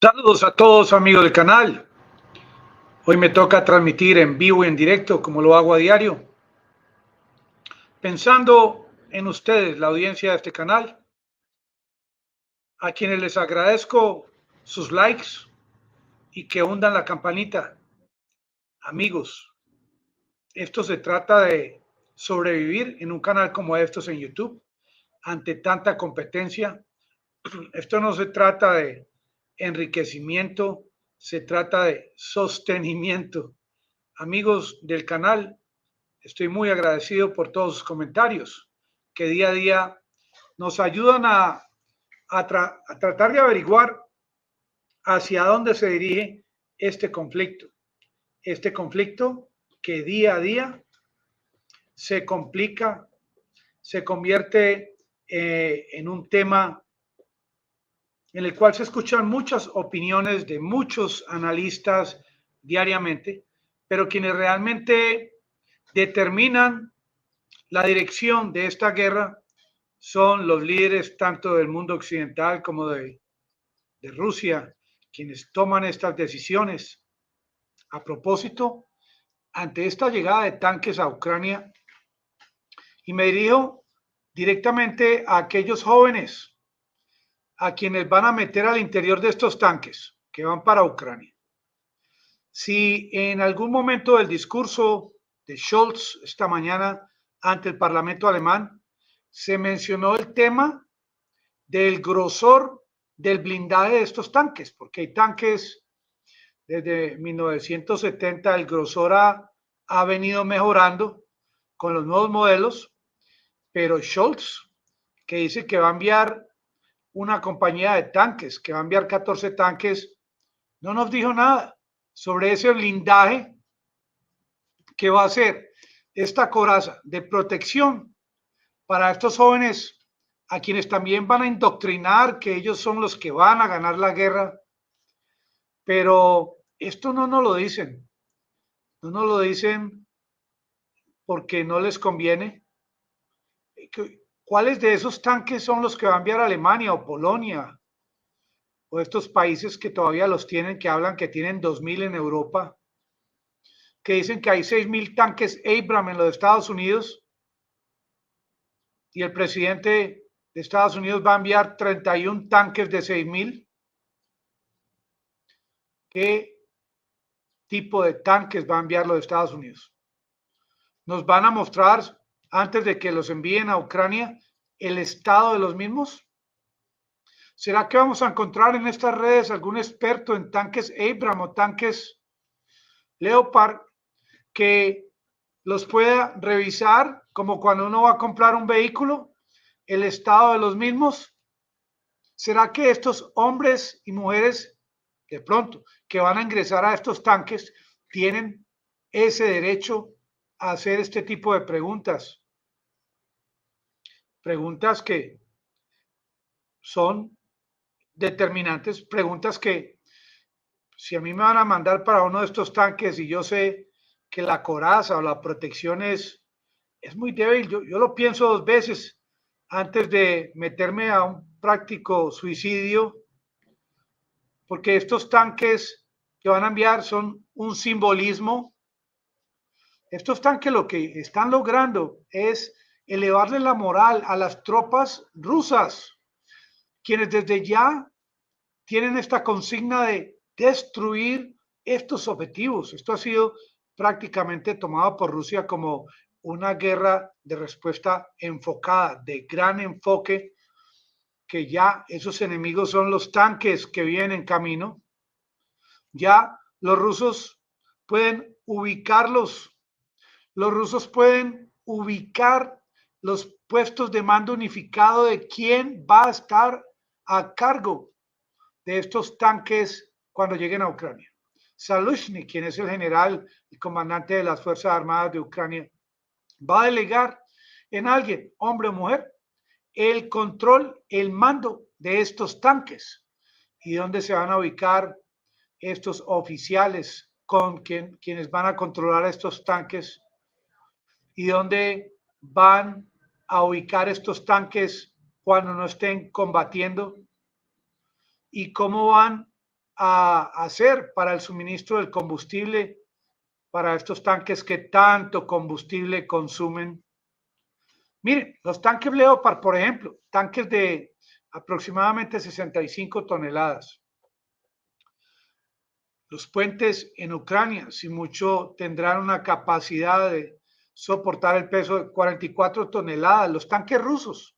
Saludos a todos amigos del canal. Hoy me toca transmitir en vivo y en directo como lo hago a diario. Pensando en ustedes, la audiencia de este canal, a quienes les agradezco sus likes y que hundan la campanita. Amigos, esto se trata de sobrevivir en un canal como estos en YouTube ante tanta competencia. Esto no se trata de enriquecimiento, se trata de sostenimiento. Amigos del canal, estoy muy agradecido por todos sus comentarios que día a día nos ayudan a tratar de averiguar hacia dónde se dirige este conflicto. Este conflicto que día a día se complica, se convierte en un tema en el cual se escuchan muchas opiniones de muchos analistas diariamente, pero quienes realmente determinan la dirección de esta guerra son los líderes tanto del mundo occidental como de Rusia, quienes toman estas decisiones. A propósito, ante esta llegada de tanques a Ucrania, y me dirijo directamente a aquellos jóvenes a quienes van a meter al interior de estos tanques que van para Ucrania. Si en algún momento del discurso de Scholz esta mañana ante el Parlamento alemán se mencionó el tema del grosor del blindaje de estos tanques, porque hay tanques desde 1970, el grosor ha venido mejorando con los nuevos modelos, pero Scholz, que dice que va a enviar una compañía de tanques, que va a enviar 14 tanques, no nos dijo nada sobre ese blindaje que va a ser esta coraza de protección para estos jóvenes a quienes también van a indoctrinar que ellos son los que van a ganar la guerra. Pero esto no nos lo dicen, no nos lo dicen porque no les conviene. ¿Cuáles de esos tanques son los que va a enviar Alemania o Polonia o estos países que todavía los tienen, que hablan que tienen 2.000 en Europa, que dicen que hay 6.000 tanques Abrams en los Estados Unidos y el presidente de Estados Unidos va a enviar 31 tanques de 6.000? ¿Qué tipo de tanques va a enviar los Estados Unidos? ¿Nos van a mostrar, antes de que los envíen a Ucrania, el estado de los mismos? ¿Será que vamos a encontrar en estas redes algún experto en tanques Abrams o tanques Leopard que los pueda revisar, como cuando uno va a comprar un vehículo, el estado de los mismos? ¿Será que estos hombres y mujeres, de pronto, que van a ingresar a estos tanques, tienen ese derecho a hacer este tipo de preguntas? Preguntas que son determinantes, preguntas que si a mí me van a mandar para uno de estos tanques y yo sé que la coraza o la protección es muy débil, yo lo pienso dos veces antes de meterme a un práctico suicidio, porque estos tanques que van a enviar son un simbolismo. Estos tanques lo que están logrando es elevarle la moral a las tropas rusas, quienes desde ya tienen esta consigna de destruir estos objetivos. Esto ha sido prácticamente tomado por Rusia como una guerra de respuesta enfocada, de gran enfoque, que ya esos enemigos son los tanques que vienen en camino. Ya los rusos pueden ubicarlos, los rusos pueden ubicar los puestos de mando unificado de quién va a estar a cargo de estos tanques cuando lleguen a Ucrania. Zaluzhny, quien es el general y comandante de las Fuerzas Armadas de Ucrania, va a delegar en alguien, hombre o mujer, el control, el mando de estos tanques y dónde se van a ubicar estos oficiales con quienes van a controlar estos tanques y dónde van a ubicar estos tanques cuando no estén combatiendo y cómo van a hacer para el suministro del combustible para estos tanques que tanto combustible consumen? Miren, los tanques Leopard, por ejemplo, tanques de aproximadamente 65 toneladas. Los puentes en Ucrania, si mucho, tendrán una capacidad de soportar el peso de 44 toneladas. Los tanques rusos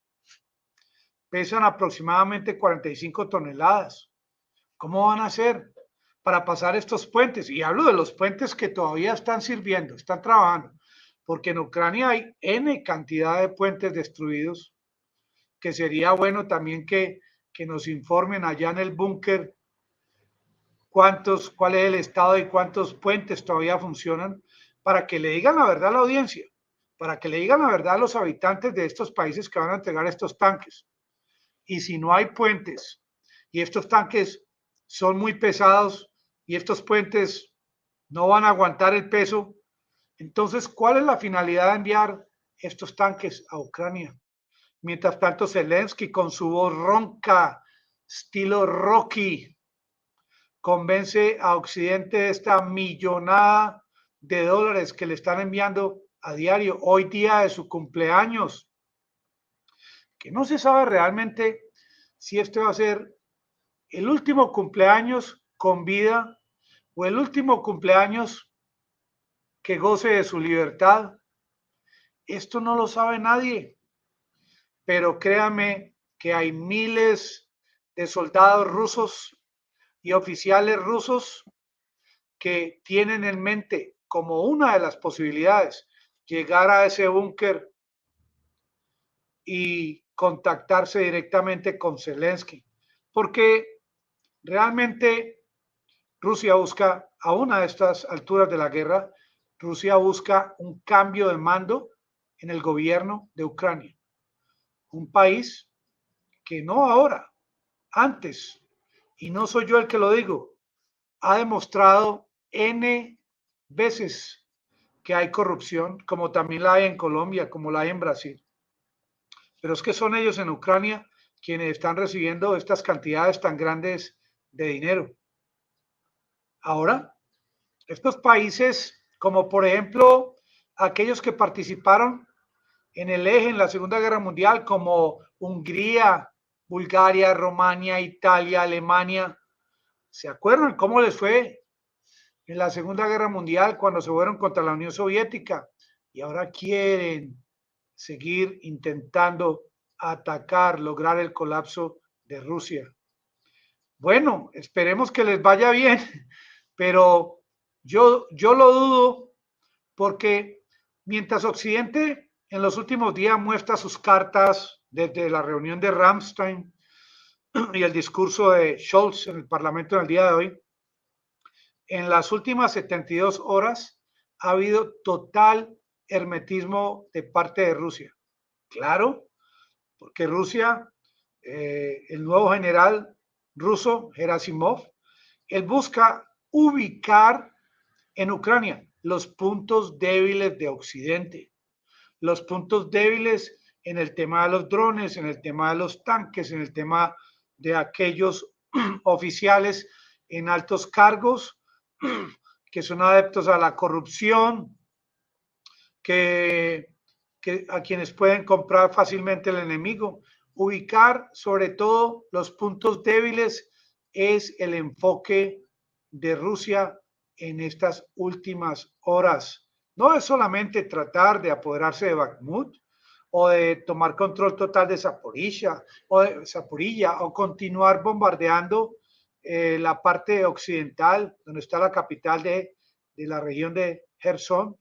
pesan aproximadamente 45 toneladas. ¿Cómo van a hacer para pasar estos puentes? Y hablo de los puentes que todavía están sirviendo, están trabajando, porque en Ucrania hay N cantidad de puentes destruidos, que sería bueno también que nos informen allá en el búnker cuál es el estado y cuántos puentes todavía funcionan, para que le digan la verdad a la audiencia, para que le digan la verdad a los habitantes de estos países que van a entregar estos tanques. Y si no hay puentes y estos tanques son muy pesados y estos puentes no van a aguantar el peso, entonces, ¿cuál es la finalidad de enviar estos tanques a Ucrania? Mientras tanto, Zelensky, con su voz ronca, estilo Rocky, convence a Occidente de esta millonada de dólares que le están enviando a diario, hoy día de su cumpleaños, que no se sabe realmente si este va a ser el último cumpleaños con vida o el último cumpleaños que goce de su libertad. Esto no lo sabe nadie, pero créame que hay miles de soldados rusos y oficiales rusos que tienen en mente como una de las posibilidades llegar a ese búnker y contactarse directamente con Zelensky, porque realmente Rusia busca, a una de estas alturas de la guerra, Rusia busca un cambio de mando en el gobierno de Ucrania, un país que no ahora, antes, y no soy yo el que lo digo, ha demostrado N veces que hay corrupción, como también la hay en Colombia, como la hay en Brasil. Pero es que son ellos en Ucrania quienes están recibiendo estas cantidades tan grandes de dinero. Ahora, estos países, como por ejemplo aquellos que participaron en el eje en la Segunda Guerra Mundial, como Hungría, Bulgaria, Rumania, Italia, Alemania, ¿se acuerdan cómo les fue en la Segunda Guerra Mundial cuando se fueron contra la Unión Soviética? Y ahora quieren seguir intentando atacar, lograr el colapso de Rusia. Bueno, esperemos que les vaya bien, pero yo lo dudo, porque mientras Occidente en los últimos días muestra sus cartas desde la reunión de Ramstein y el discurso de Scholz en el Parlamento en el día de hoy, en las últimas 72 horas ha habido total hermetismo de parte de Rusia. Claro, porque Rusia, el nuevo general ruso, Gerasimov, él busca ubicar en Ucrania los puntos débiles de Occidente, los puntos débiles en el tema de los drones, en el tema de los tanques, en el tema de aquellos oficiales en altos cargos que son adeptos a la corrupción, que a quienes pueden comprar fácilmente el enemigo. Ubicar sobre todo los puntos débiles es el enfoque de Rusia en estas últimas horas. No es solamente tratar de apoderarse de Bakhmut o de tomar control total de Zaporilla o continuar bombardeando la parte occidental, donde está la capital de la región de Gerson.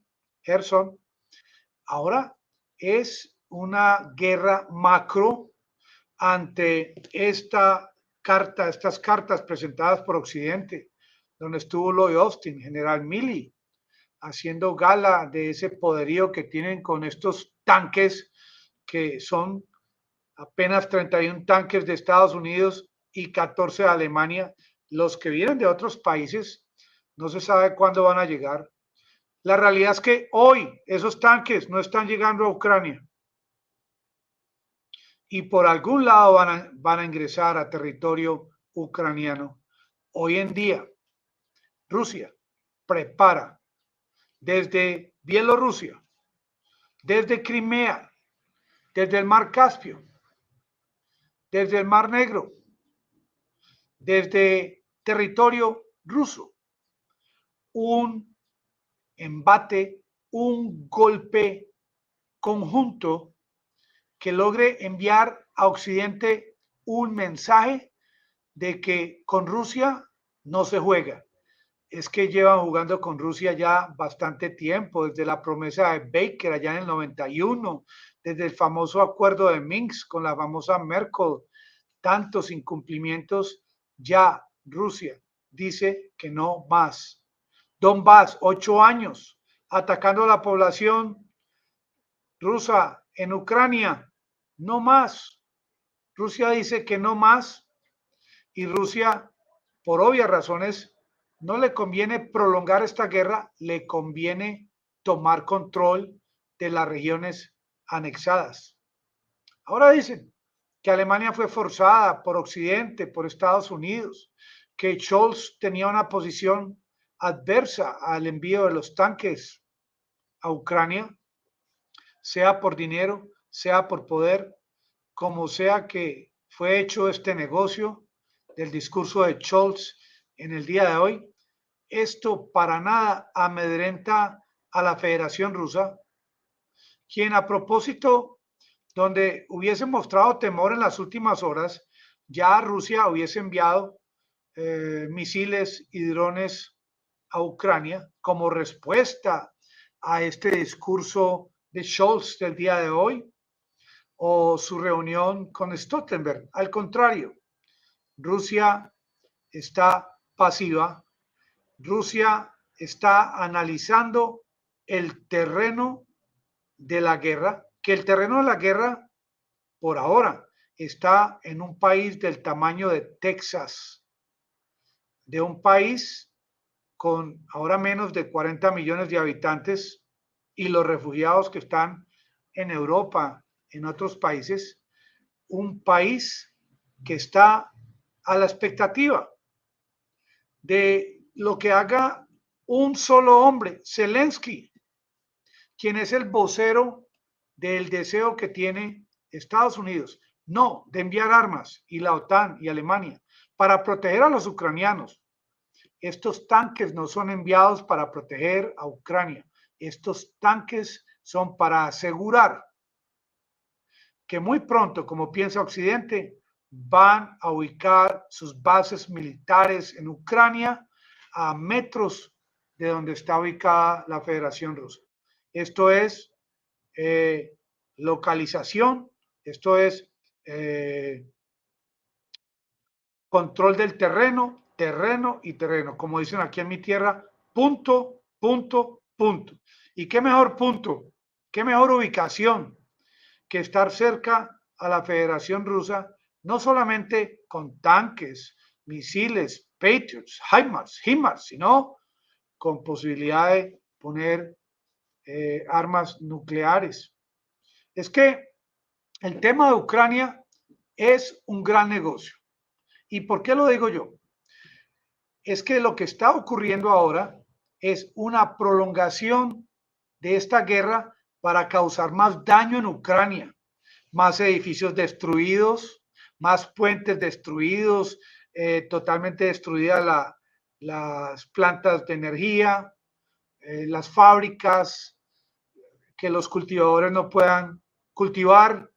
Ahora es una guerra macro ante estas cartas presentadas por Occidente, donde estuvo Lloyd Austin, General Milley, haciendo gala de ese poderío que tienen con estos tanques que son apenas 31 tanques de Estados Unidos y 14 de Alemania. Los que vienen de otros países no se sabe cuándo van a llegar. La realidad es que hoy esos tanques no están llegando a Ucrania y por algún lado van a ingresar a territorio ucraniano. Hoy en día, Rusia prepara desde Bielorrusia, desde Crimea, desde el Mar Caspio, desde el Mar Negro, desde territorio ruso, un embate, un golpe conjunto que logre enviar a Occidente un mensaje de que con Rusia no se juega. Es que llevan jugando con Rusia ya bastante tiempo, desde la promesa de Baker allá en el 91, desde el famoso acuerdo de Minsk con la famosa Merkel, tantos incumplimientos, ya Rusia dice que no más. Donbass, 8 años, atacando a la población rusa en Ucrania, no más. Rusia dice que no más y Rusia, por obvias razones, no le conviene prolongar esta guerra, le conviene tomar control de las regiones anexadas. Ahora dicen que Alemania fue forzada por Occidente, por Estados Unidos, que Scholz tenía una posición adversa al envío de los tanques a Ucrania, sea por dinero, sea por poder, como sea que fue hecho este negocio del discurso de Scholz en el día de hoy. Esto para nada amedrenta a la Federación Rusa, quien a propósito, donde hubiese mostrado temor en las últimas horas, ya Rusia hubiese enviado misiles y drones a Ucrania como respuesta a este discurso de Scholz del día de hoy o su reunión con Stoltenberg. Al contrario, Rusia está pasiva, Rusia está analizando el terreno de la guerra, que el terreno de la guerra por ahora está en un país del tamaño de Texas, de un país con ahora menos de 40 millones de habitantes y los refugiados que están en Europa, en otros países, un país que está a la expectativa de lo que haga un solo hombre, Zelensky, quien es el vocero del deseo que tiene Estados Unidos, no de enviar armas, y la OTAN y Alemania, para proteger a los ucranianos. Estos tanques no son enviados para proteger a Ucrania. Estos tanques son para asegurar que muy pronto, como piensa Occidente, van a ubicar sus bases militares en Ucrania a metros de donde está ubicada la Federación Rusa. Esto es localización, esto es control del terreno, terreno y terreno. Como dicen aquí en mi tierra, punto, punto, punto. ¿Y qué mejor punto? ¿Qué mejor ubicación que estar cerca a la Federación Rusa, no solamente con tanques, misiles, Patriots, HIMARS, sino con posibilidad de poner armas nucleares? Es que el tema de Ucrania es un gran negocio. ¿Y por qué lo digo yo? Es que lo que está ocurriendo ahora es una prolongación de esta guerra para causar más daño en Ucrania, más edificios destruidos, más puentes destruidos, totalmente destruidas las plantas de energía, las fábricas, que los cultivadores no puedan cultivar,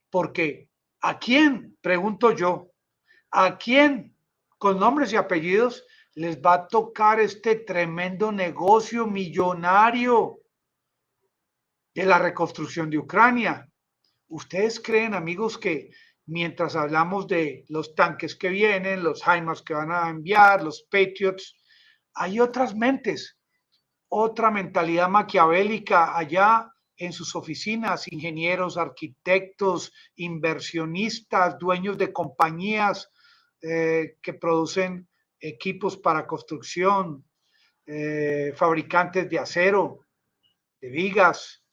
porque ¿a quién, pregunto yo, a quién con nombres y apellidos les va a tocar este tremendo negocio millonario de la reconstrucción de Ucrania? ¿Ustedes creen, amigos, que mientras hablamos de los tanques que vienen, los HIMARS que van a enviar, los Patriots, hay otras mentes, otra mentalidad maquiavélica allá en sus oficinas, ingenieros, arquitectos, inversionistas, dueños de compañías que producen equipos para construcción, fabricantes de acero, de vigas,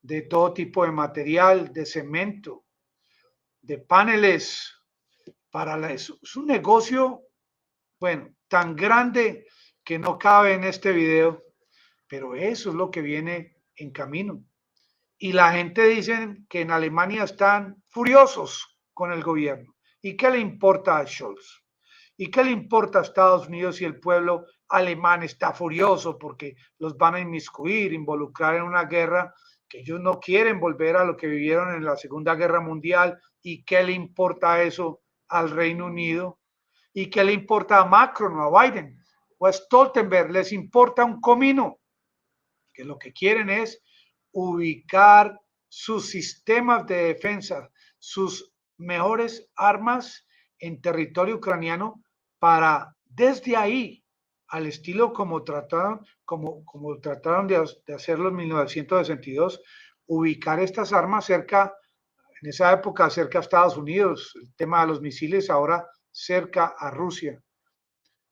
de todo tipo de material, de cemento, de paneles, es un negocio Bueno, tan grande que no cabe en este video, pero eso es lo que viene en camino. Y la gente dice que en Alemania están furiosos con el gobierno. ¿Y qué le importa a Scholz? ¿Y qué le importa a Estados Unidos si el pueblo alemán está furioso porque los van a inmiscuir, involucrar en una guerra que ellos no quieren volver a lo que vivieron en la Segunda Guerra Mundial? ¿Y qué le importa eso al Reino Unido? ¿Y qué le importa a Macron o a Biden o a Stoltenberg? Les importa un comino, que lo que quieren es ubicar sus sistemas de defensa, sus mejores armas en territorio ucraniano para desde ahí, al estilo como trataron de hacerlo en 1962, ubicar estas armas cerca, en esa época cerca a Estados Unidos, el tema de los misiles, ahora cerca a Rusia.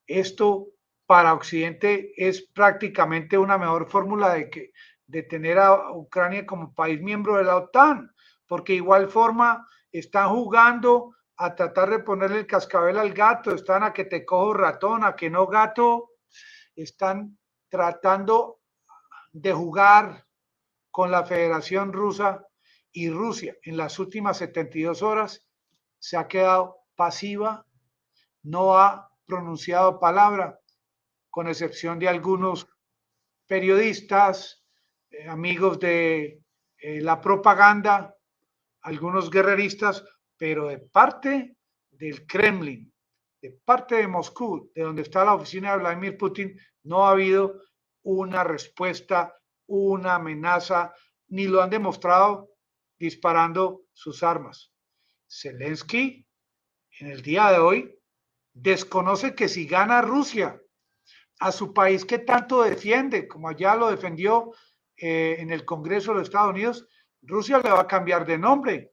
Esto para Occidente es prácticamente una mejor fórmula de tener a Ucrania como país miembro de la OTAN, porque igual forma están jugando a tratar de ponerle el cascabel al gato, están a que te cojo ratón, a que no gato, están tratando de jugar con la Federación Rusa, y Rusia en las últimas 72 horas se ha quedado pasiva, no ha pronunciado palabra, con excepción de algunos periodistas, amigos de la propaganda, algunos guerreristas, pero de parte del Kremlin, de parte de Moscú, de donde está la oficina de Vladimir Putin, no ha habido una respuesta, una amenaza, ni lo han demostrado disparando sus armas. Zelensky, en el día de hoy, desconoce que si gana Rusia a su país que tanto defiende, como allá lo defendió en el Congreso de los Estados Unidos, Rusia le va a cambiar de nombre.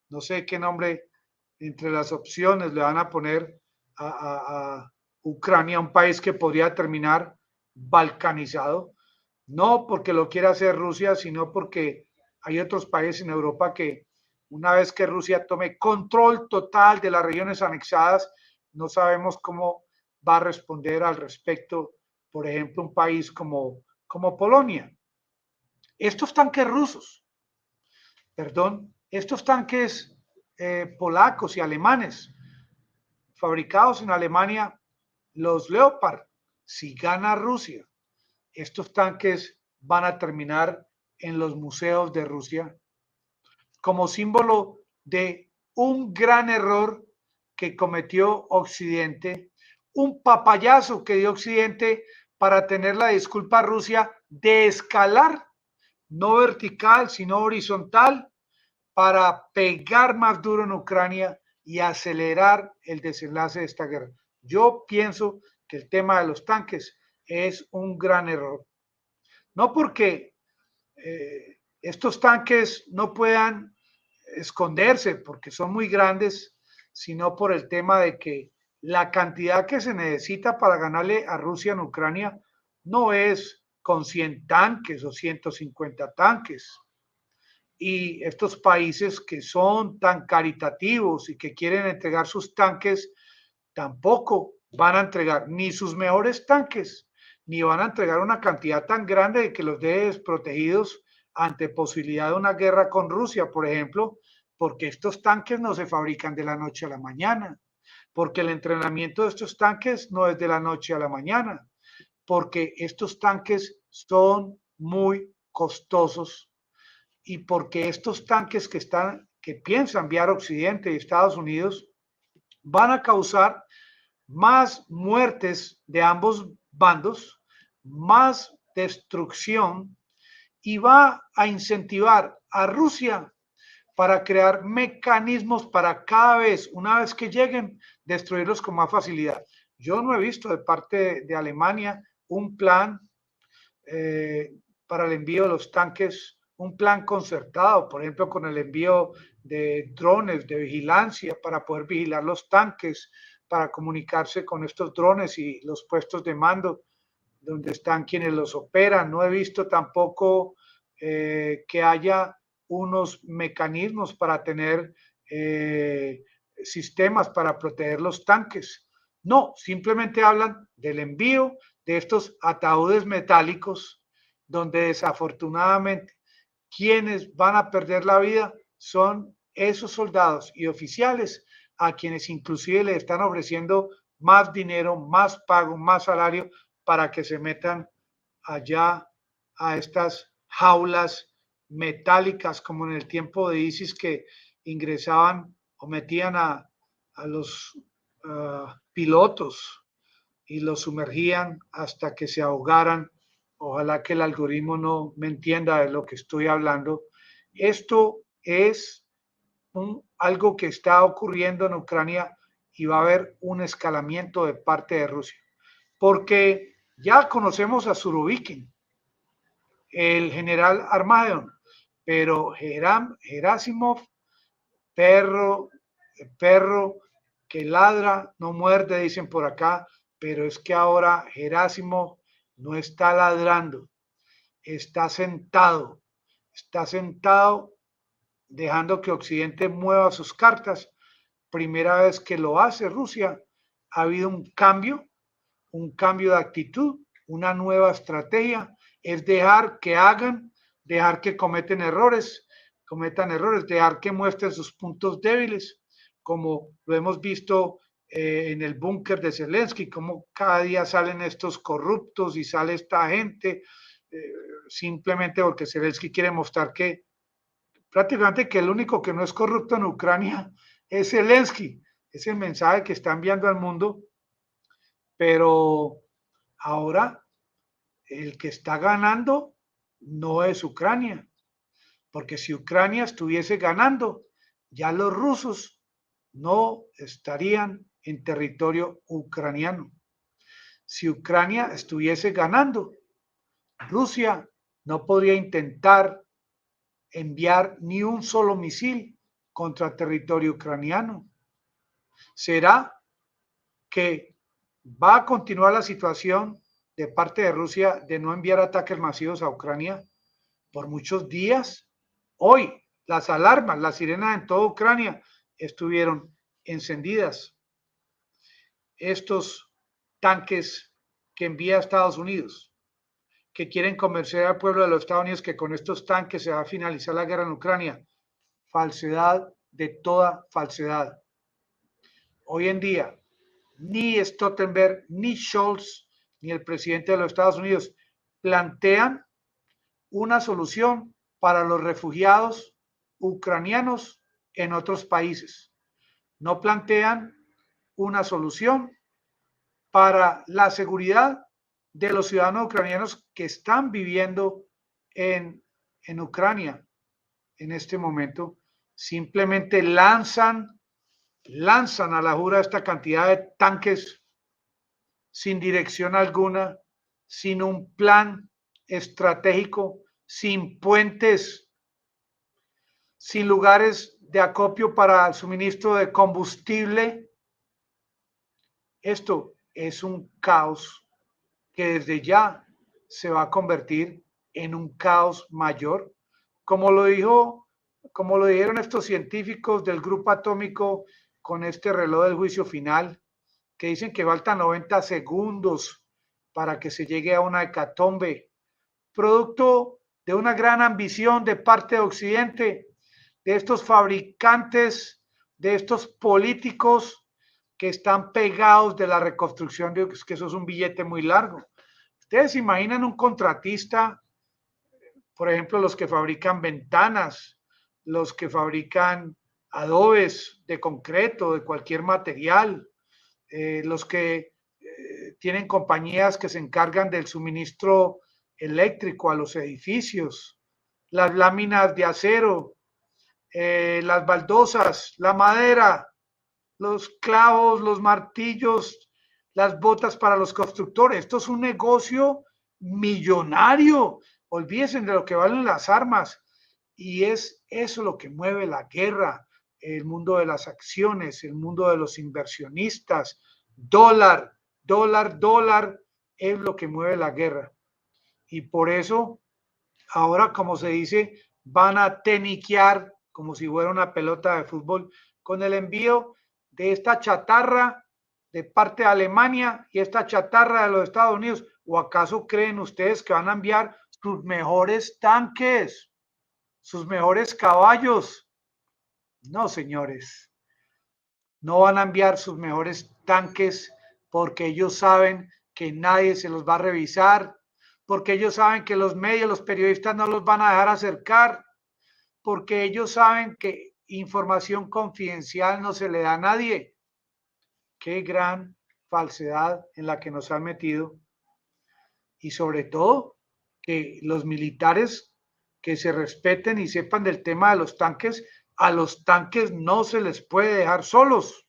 No sé qué nombre entre las opciones le van a poner a Ucrania, un país que podría terminar balcanizado, no porque lo quiera hacer Rusia, sino porque hay otros países en Europa que una vez que Rusia tome control total de las regiones anexadas, no sabemos cómo va a responder al respecto, por ejemplo, un país como Polonia. Estos tanques rusos, perdón, estos tanques polacos y alemanes, fabricados en Alemania, los Leopard, si gana Rusia, estos tanques van a terminar en los museos de Rusia como símbolo de un gran error que cometió Occidente, un papayazo que dio Occidente para tener la disculpa a Rusia de escalar, no vertical, sino horizontal, para pegar más duro en Ucrania y acelerar el desenlace de esta guerra. Yo pienso que el tema de los tanques es un gran error. No porque estos tanques no puedan esconderse porque son muy grandes, sino por el tema de que la cantidad que se necesita para ganarle a Rusia en Ucrania no es con 100 tanques o 150 tanques. Y estos países que son tan caritativos y que quieren entregar sus tanques, tampoco van a entregar ni sus mejores tanques, ni van a entregar una cantidad tan grande de que los deje desprotegidos ante posibilidad de una guerra con Rusia, por ejemplo, porque estos tanques no se fabrican de la noche a la mañana, porque el entrenamiento de estos tanques no es de la noche a la mañana, porque estos tanques son muy costosos y porque estos tanques que piensa enviar Occidente y Estados Unidos van a causar más muertes de ambos bandos, más destrucción, y va a incentivar a Rusia para crear mecanismos para cada vez, una vez que lleguen, destruirlos con más facilidad. Yo no he visto de parte de Alemania un plan para el envío de los tanques, un plan concertado, por ejemplo, con el envío de drones de vigilancia para poder vigilar los tanques, para comunicarse con estos drones y los puestos de mando donde están quienes los operan. No he visto tampoco que haya unos mecanismos para tener sistemas para proteger los tanques. No, simplemente hablan del envío de estos ataúdes metálicos, donde desafortunadamente quienes van a perder la vida son esos soldados y oficiales a quienes inclusive le están ofreciendo más dinero, más pago, más salario para que se metan allá a estas jaulas metálicas como en el tiempo de ISIS que ingresaban o metían a los pilotos y los sumergían hasta que se ahogaran. Ojalá que el algoritmo no me entienda de lo que estoy hablando. Esto es algo que está ocurriendo en Ucrania y va a haber un escalamiento de parte de Rusia. Porque ya conocemos a Surovikin, el general Armagedón, pero Gerasimov, perro, perro que ladra, no muerde, dicen por acá, pero es que ahora Gerasimov no está ladrando, está sentado dejando que Occidente mueva sus cartas. Primera vez que lo hace Rusia, ha habido un cambio de actitud, una nueva estrategia, es dejar que hagan, dejar que cometan errores, dejar que muestren sus puntos débiles, como lo hemos visto en el búnker de Zelensky, como cada día salen estos corruptos y sale esta gente, simplemente porque Zelensky quiere mostrar que prácticamente que el único que no es corrupto en Ucrania es Zelensky, es el mensaje que está enviando al mundo, pero ahora el que está ganando no es Ucrania, porque si Ucrania estuviese ganando, ya los rusos no estarían en territorio ucraniano. Si Ucrania estuviese ganando, Rusia no podría intentar enviar ni un solo misil contra territorio ucraniano. ¿Será que va a continuar la situación de parte de Rusia de no enviar ataques masivos a Ucrania por muchos días? Hoy las alarmas, las sirenas en toda Ucrania estuvieron encendidas. Estos tanques que envía Estados Unidos, que quieren convencer al pueblo de los Estados Unidos que con estos tanques se va a finalizar la guerra en Ucrania. Falsedad de toda falsedad. Hoy en día, ni Stoltenberg, ni Scholz, ni el presidente de los Estados Unidos plantean una solución para los refugiados ucranianos en otros países. No plantean una solución para la seguridad de los ciudadanos ucranianos que están viviendo en Ucrania en este momento. Simplemente lanzan a la jura esta cantidad de tanques sin dirección alguna, sin un plan estratégico, sin puentes, sin lugares de acopio para el suministro de combustible. Esto es un caos que desde ya se va a convertir en un caos mayor, como lo dijeron estos científicos del grupo atómico con este reloj del juicio final, que dicen que faltan 90 segundos para que se llegue a una hecatombe, producto de una gran ambición de parte de Occidente, de estos fabricantes, de estos políticos que están pegados de la reconstrucción, de que eso es un billete muy largo. Ustedes se imaginan un contratista, por ejemplo, los que fabrican ventanas, los que fabrican adobes de concreto, de cualquier material, los que tienen compañías que se encargan del suministro eléctrico a los edificios, las láminas de acero, las baldosas, la madera, los clavos, los martillos, las botas para los constructores. Esto es un negocio millonario. Olvídense de lo que valen las armas. Y es eso lo que mueve la guerra, el mundo de las acciones, el mundo de los inversionistas. Dólar, dólar, dólar es lo que mueve la guerra. Y por eso, ahora, como se dice, van a teniquear como si fuera una pelota de fútbol con el envío de esta chatarra de parte de Alemania y esta chatarra de los Estados Unidos? ¿O acaso creen ustedes que van a enviar sus mejores tanques, sus mejores caballos? No, señores, no van a enviar sus mejores tanques porque ellos saben que nadie se los va a revisar, porque ellos saben que los medios, los periodistas no los van a dejar acercar, porque ellos saben que información confidencial no se le da a nadie. Qué gran falsedad en la que nos han metido. Y sobre todo, que los militares que se respeten y sepan del tema de los tanques, a los tanques no se les puede dejar solos,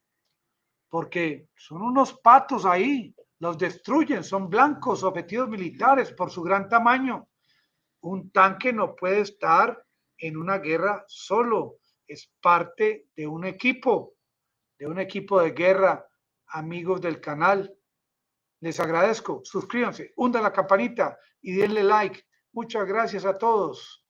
porque son unos patos ahí, los destruyen, son blancos, objetivos militares por su gran tamaño. Un tanque no puede estar en una guerra solo, es parte de un equipo de guerra, amigos del canal. Les agradezco, suscríbanse, hundan la campanita y denle like. Muchas gracias a todos.